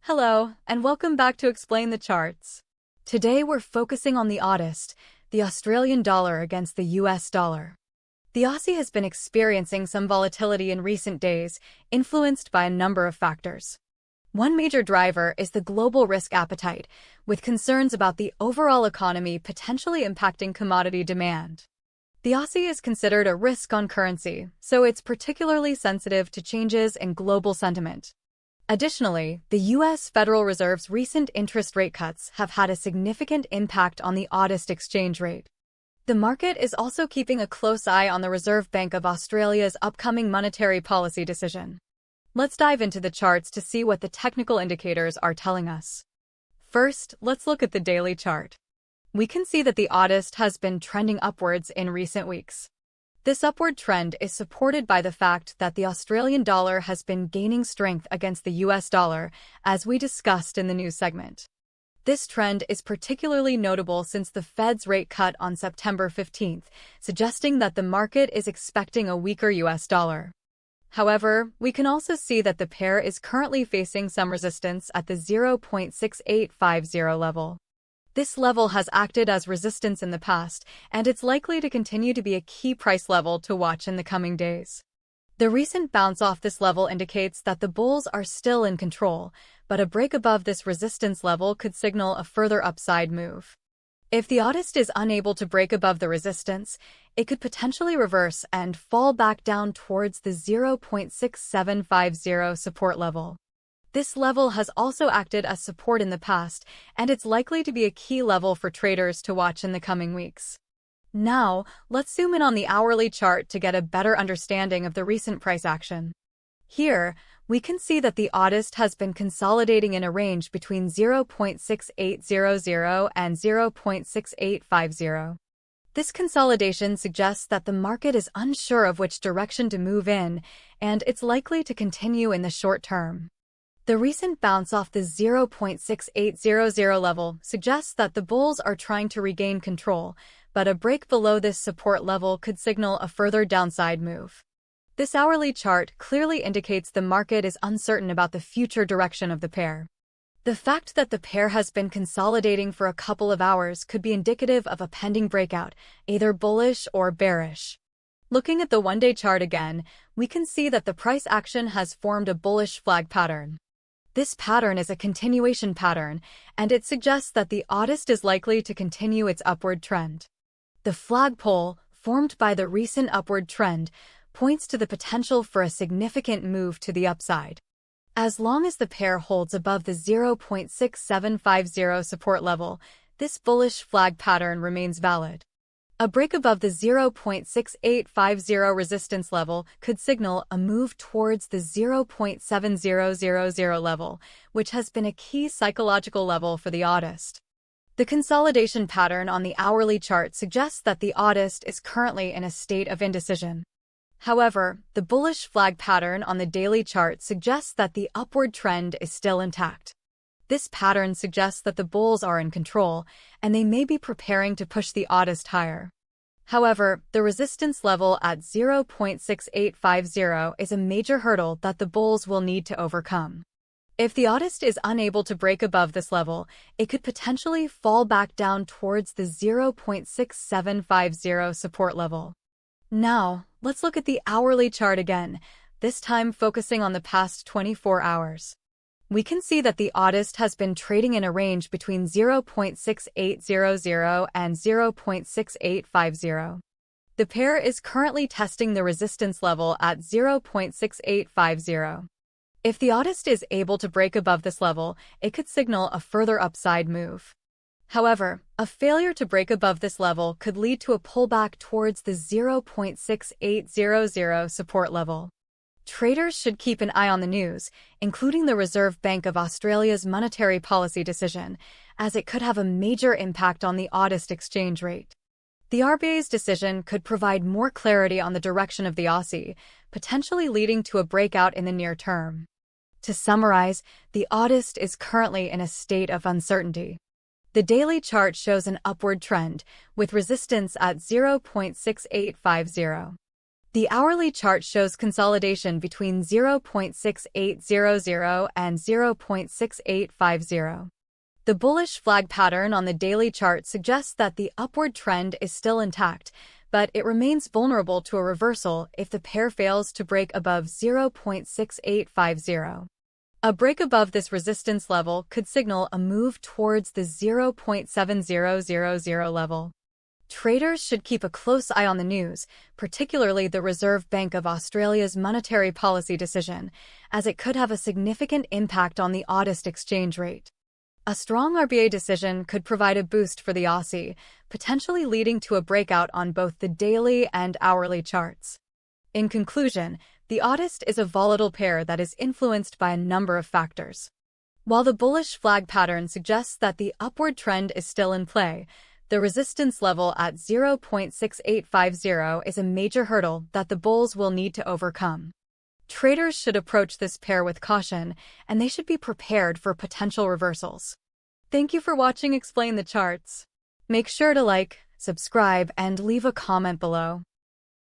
Hello, and welcome back to Explain the Charts. Today we're focusing on the AUDUSD, the Australian dollar against the US dollar. The Aussie has been experiencing some volatility in recent days, influenced by a number of factors. One major driver is the global risk appetite, with concerns about the overall economy potentially impacting commodity demand. The Aussie is considered a risk-on currency, so it's particularly sensitive to changes in global sentiment. Additionally, the U.S. Federal Reserve's recent interest rate cuts have had a significant impact on the AUDUSD exchange rate. The market is also keeping a close eye on the Reserve Bank of Australia's upcoming monetary policy decision. Let's dive into the charts to see what the technical indicators are telling us. First, let's look at the daily chart. We can see that the AUDUSD has been trending upwards in recent weeks. This upward trend is supported by the fact that the Australian dollar has been gaining strength against the US dollar, as we discussed in the news segment. This trend is particularly notable since the Fed's rate cut on September 15th, suggesting that the market is expecting a weaker US dollar. However, we can also see that the pair is currently facing some resistance at the 0.6850 level. This level has acted as resistance in the past, and it's likely to continue to be a key price level to watch in the coming days. The recent bounce off this level indicates that the bulls are still in control, but a break above this resistance level could signal a further upside move. If the AUDUSD is unable to break above the resistance, it could potentially reverse and fall back down towards the 0.6750 support level. This level has also acted as support in the past, and it's likely to be a key level for traders to watch in the coming weeks. Now, let's zoom in on the hourly chart to get a better understanding of the recent price action. Here, we can see that the AUDUSD has been consolidating in a range between 0.6800 and 0.6850. This consolidation suggests that the market is unsure of which direction to move in, and it's likely to continue in the short term. The recent bounce off the 0.6800 level suggests that the bulls are trying to regain control, but a break below this support level could signal a further downside move. This hourly chart clearly indicates the market is uncertain about the future direction of the pair. The fact that the pair has been consolidating for a couple of hours could be indicative of a pending breakout, either bullish or bearish. Looking at the one-day chart again, we can see that the price action has formed a bullish flag pattern. This pattern is a continuation pattern, and it suggests that the AUDUSD is likely to continue its upward trend. The flagpole, formed by the recent upward trend, points to the potential for a significant move to the upside. As long as the pair holds above the 0.6750 support level, this bullish flag pattern remains valid. A break above the 0.6850 resistance level could signal a move towards the 0.7000 level, which has been a key psychological level for the AUDUSD. The consolidation pattern on the hourly chart suggests that the AUDUSD is currently in a state of indecision. However, the bullish flag pattern on the daily chart suggests that the upward trend is still intact. This pattern suggests that the bulls are in control, and they may be preparing to push the AUDUSD higher. However, the resistance level at 0.6850 is a major hurdle that the bulls will need to overcome. If the AUDUSD is unable to break above this level, it could potentially fall back down towards the 0.6750 support level. Now, let's look at the hourly chart again, this time focusing on the past 24 hours. We can see that the AUDUSD has been trading in a range between 0.6800 and 0.6850. The pair is currently testing the resistance level at 0.6850. If the AUDUSD is able to break above this level, it could signal a further upside move. However, a failure to break above this level could lead to a pullback towards the 0.6800 support level. Traders should keep an eye on the news, including the Reserve Bank of Australia's monetary policy decision, as it could have a major impact on the AUDUSD exchange rate. The RBA's decision could provide more clarity on the direction of the Aussie, potentially leading to a breakout in the near term. To summarize, the AUDUSD is currently in a state of uncertainty. The daily chart shows an upward trend, with resistance at 0.6850. The hourly chart shows consolidation between 0.6800 and 0.6850. The bullish flag pattern on the daily chart suggests that the upward trend is still intact, but it remains vulnerable to a reversal if the pair fails to break above 0.6850. A break above this resistance level could signal a move towards the 0.7000 level. Traders should keep a close eye on the news, particularly the Reserve Bank of Australia's monetary policy decision, as it could have a significant impact on the AUDUSD exchange rate. A strong RBA decision could provide a boost for the Aussie, potentially leading to a breakout on both the daily and hourly charts. In conclusion, the AUDUSD is a volatile pair that is influenced by a number of factors. While the bullish flag pattern suggests that the upward trend is still in play, the resistance level at 0.6850 is a major hurdle that the bulls will need to overcome. Traders should approach this pair with caution, and they should be prepared for potential reversals. Thank you for watching Explain the Charts. Make sure to like, subscribe, and leave a comment below.